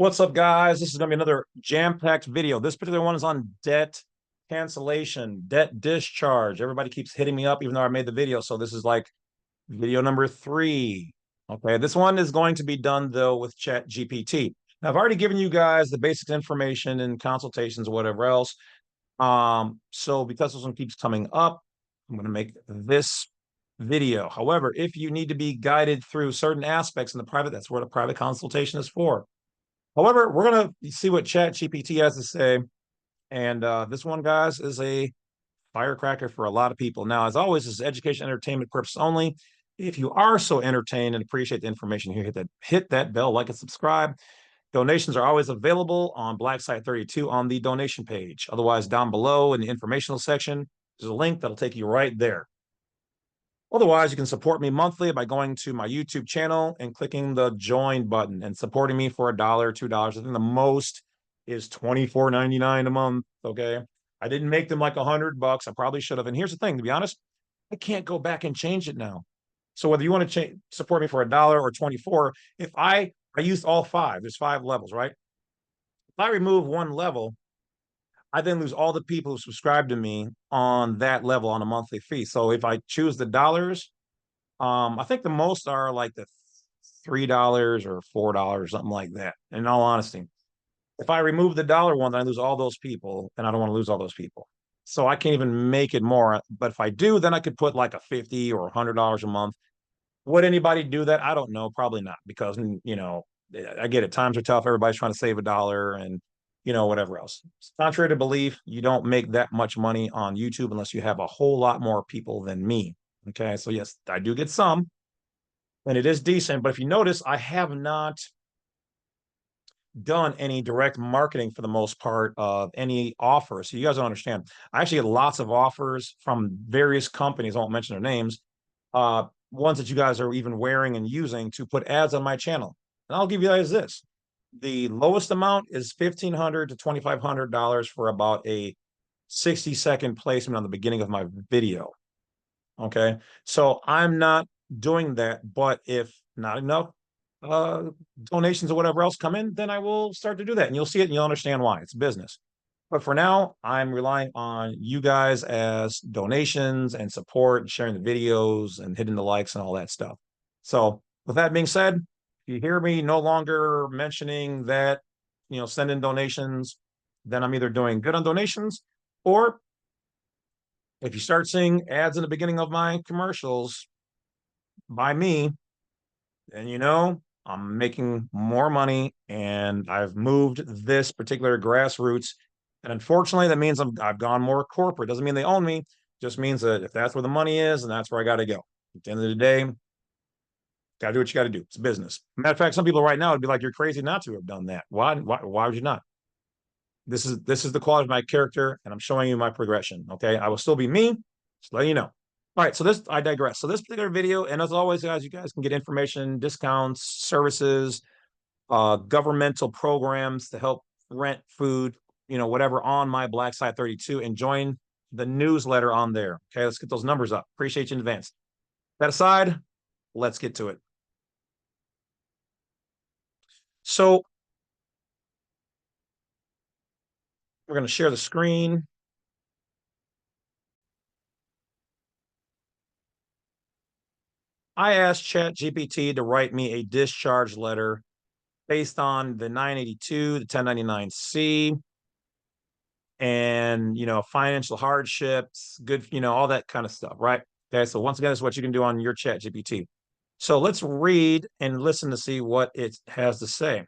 What's up, guys? This is going to be another jam-packed video. This particular one is on debt cancellation, debt discharge. Everybody keeps hitting me up, even though I made the video. So this is like video number 3. Okay, this one is going to be done, though, with ChatGPT. Now, I've already given you guys the basic information and consultations or whatever else. So because this one keeps coming up, I'm going to make this video. However, if you need to be guided through certain aspects in the private, that's what a private consultation is for. However, we're going to see what ChatGPT has to say. And this one, guys, is a firecracker for a lot of people. Now, as always, this is education, entertainment purpose only. If you are so entertained and appreciate the information here, hit that bell, like and subscribe. Donations are always available on Black Site 32 on the donation page. Otherwise, down below in the informational section, there's a link that'll take you right there. Otherwise, you can support me monthly by going to my YouTube channel and clicking the join button and supporting me for $1, $2. I think the most is $24.99 a month. Okay. I didn't make them like $100. I probably should have. And here's the thing, to be honest, I can't go back and change it now. So whether you want to support me for $1 or 24, if I used all 5, there's 5 levels, right? If I remove one level, I then lose all the people who subscribe to me on that level on a monthly fee. So if I choose the dollars, I think the most are like the $3 or $4, something like that. In all honesty, if I remove the dollar one, then I lose all those people, and I don't want to lose all those people. So I can't even make it more. But if I do, then I could put like a $50 or $100 a month. Would anybody do that? I don't know. Probably not, because, you know, I get it. Times are tough. Everybody's trying to save $1 and, you know, whatever else. Contrary to belief, you don't make that much money on YouTube unless you have a whole lot more people than me. Okay. So yes, I do get some, and it is decent. But if you notice, I have not done any direct marketing for the most part of any offers. So you guys don't understand. I actually get lots of offers from various companies. I won't mention their names. Ones that you guys are even wearing and using to put ads on my channel. And I'll give you guys this. The lowest amount is $1,500 to $2,500 for about a 60-second placement on the beginning of my video. Okay. So I'm not doing that, but if not enough donations or whatever else come in, then I will start to do that, and you'll see it and you'll understand why. It's business. But for now, I'm relying on you guys as donations and support and sharing the videos and hitting the likes and all that stuff. So with that being said, if you hear me no longer mentioning that, you know, send in donations, then I'm either doing good on donations, or if you start seeing ads in the beginning of my commercials by me, then you know I'm making more money, and I've moved this particular grassroots. And unfortunately, that means I've gone more corporate. Doesn't mean they own me. Just means that if that's where the money is, and that's where I got to go. At the end of the day, got to do what you got to do. It's business. Matter of fact, some people right now would be like, "You're crazy not to have done that. Why would you not?" This is the quality of my character, and I'm showing you my progression. Okay, I will still be me. Just letting you know. All right, so I digress. So this particular video, and as always, guys, you guys can get information, discounts, services, governmental programs to help rent, food, you know, whatever, on my Black Site 32, and join the newsletter on there. Okay, let's get those numbers up. Appreciate you in advance. That aside, let's get to it. So we're going to share the screen. I asked ChatGPT to write me a discharge letter based on the 982, the 1099-C, and, you know, financial hardships, good, you know, all that kind of stuff, right? Okay, so once again, this is what you can do on your ChatGPT. So let's read and listen to see what it has to say.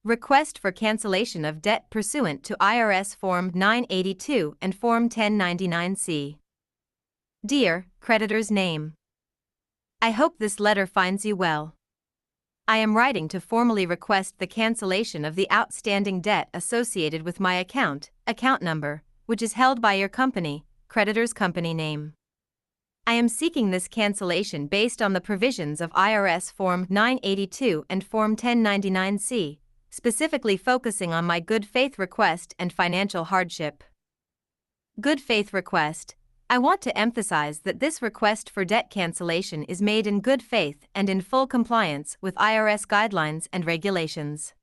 Request for cancellation of debt pursuant to IRS Form 982 and Form 1099-C. Dear creditor's name, I hope this letter finds you well. I am writing to formally request the cancellation of the outstanding debt associated with my account number, which is held by your company, creditor's company name. I am seeking this cancellation based on the provisions of IRS Form 982 and Form 1099-C, specifically focusing on my good faith request and financial hardship. Good faith request. I want to emphasize that this request for debt cancellation is made in good faith and in full compliance with IRS guidelines and regulations.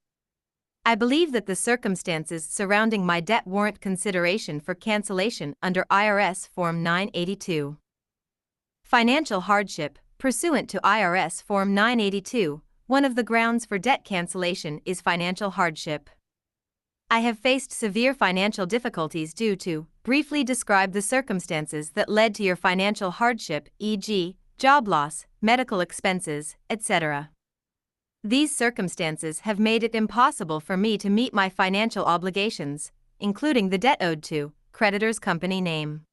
I believe that the circumstances surrounding my debt warrant consideration for cancellation under IRS Form 982. Financial hardship. Pursuant to IRS Form 982, one of the grounds for debt cancellation is financial hardship. I have faced severe financial difficulties due to, briefly describe the circumstances that led to your financial hardship, e.g., job loss, medical expenses, etc. These circumstances have made it impossible for me to meet my financial obligations, including the debt owed to creditor's company name.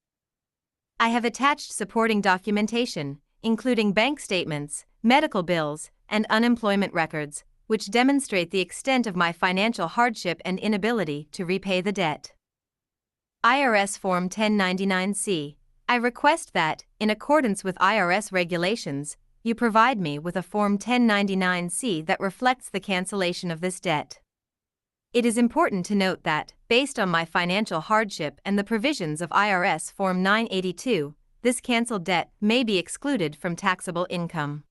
I have attached supporting documentation, including bank statements, medical bills, and unemployment records, which demonstrate the extent of my financial hardship and inability to repay the debt. IRS Form 1099-C. I request that, in accordance with IRS regulations, you provide me with a Form 1099-C that reflects the cancellation of this debt. It is important to note that, based on my financial hardship and the provisions of IRS Form 982, this canceled debt may be excluded from taxable income.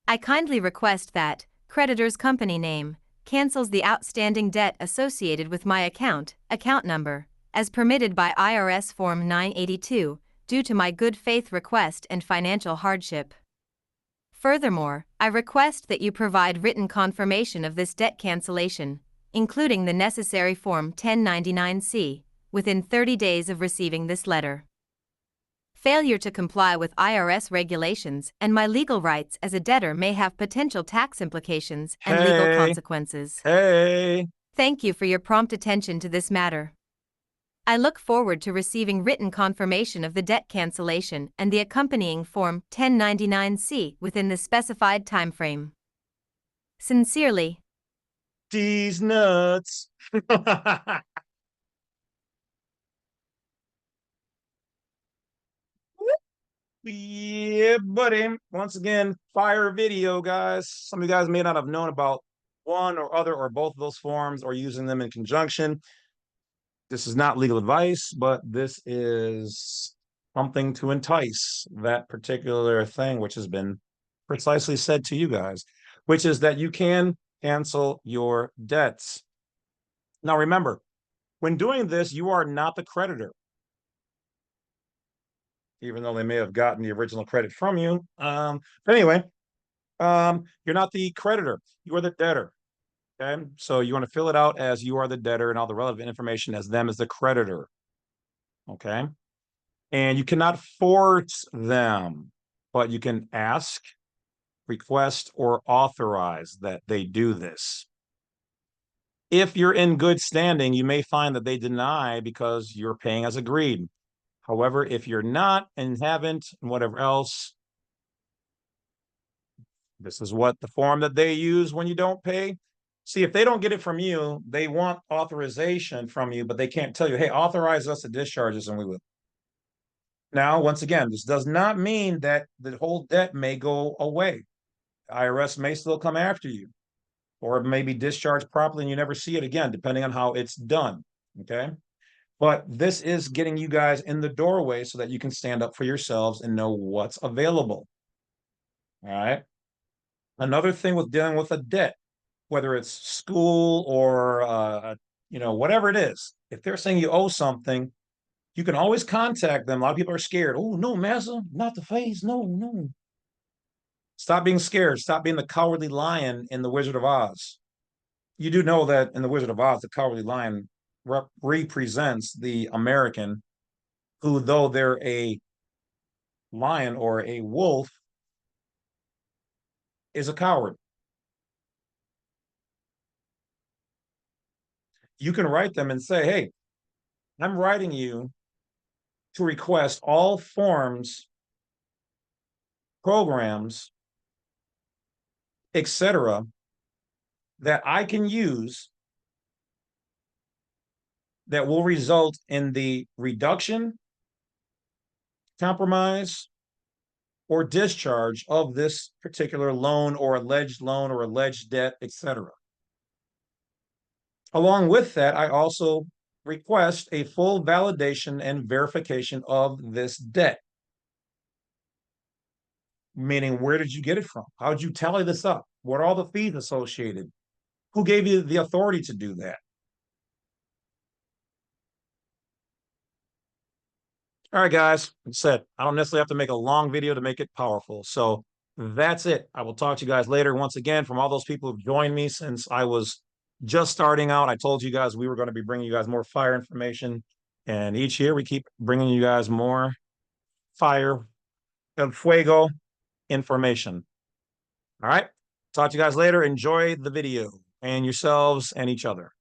I kindly request that, creditor's company name, cancels the outstanding debt associated with my account number, as permitted by IRS Form 982, due to my good faith request and financial hardship. Furthermore, I request that you provide written confirmation of this debt cancellation, including the necessary Form 1099-C, within 30 days of receiving this letter. Failure to comply with IRS regulations and my legal rights as a debtor may have potential tax implications and legal consequences. Thank you for your prompt attention to this matter. I look forward to receiving written confirmation of the debt cancellation and the accompanying Form 1099-C within the specified timeframe. Sincerely, These nuts. Yeah, buddy. Once again, fire video, guys. Some of you guys may not have known about one or other or both of those forms or using them in conjunction. This is not legal advice, but this is something to entice that particular thing, which has been precisely said to you guys, which is that you can cancel your debts. Now, remember, when doing this, you are not the creditor, even though they may have gotten the original credit from you. But anyway, you're not the creditor, you are the debtor. Okay, so you want to fill it out as you are the debtor and all the relevant information as them as the creditor. Okay, and you cannot force them, but you can ask, request, or authorize that they do this. If you're in good standing, you may find that they deny because you're paying as agreed. However, if you're not and haven't, and whatever else, this is what the form that they use when you don't pay. See, if they don't get it from you, they want authorization from you, but they can't tell you, hey, authorize us to discharge this, and we will. Now, once again, this does not mean that the whole debt may go away. The IRS may still come after you, or it may be discharged properly and you never see it again, depending on how it's done. Okay. But this is getting you guys in the doorway so that you can stand up for yourselves and know what's available. All right. Another thing with dealing with a debt, whether it's school or whatever it is, if they're saying you owe something, you can always contact them. A lot of people are scared. Oh no, massa, not the face. No. Stop being scared. Stop being the cowardly lion in the Wizard of Oz. You do know that in the Wizard of Oz, the cowardly lion represents the American who, though they're a lion or a wolf, is a coward. You can write them and say, hey, I'm writing you to request all forms, programs, etc., that I can use that will result in the reduction, compromise, or discharge of this particular loan or alleged debt, etc. Along with that, I also request a full validation and verification of this debt. Meaning, where did you get it from? How did you tally this up? What are all the fees associated? Who gave you the authority to do that? All right, guys. Like I said, I don't necessarily have to make a long video to make it powerful. So that's it. I will talk to you guys later. Once again, from all those people who've joined me since I was just starting out, I told you guys we were going to be bringing you guys more fire information. And each year we keep bringing you guys more fire and fuego information. All right. Talk to you guys later. Enjoy the video and yourselves and each other.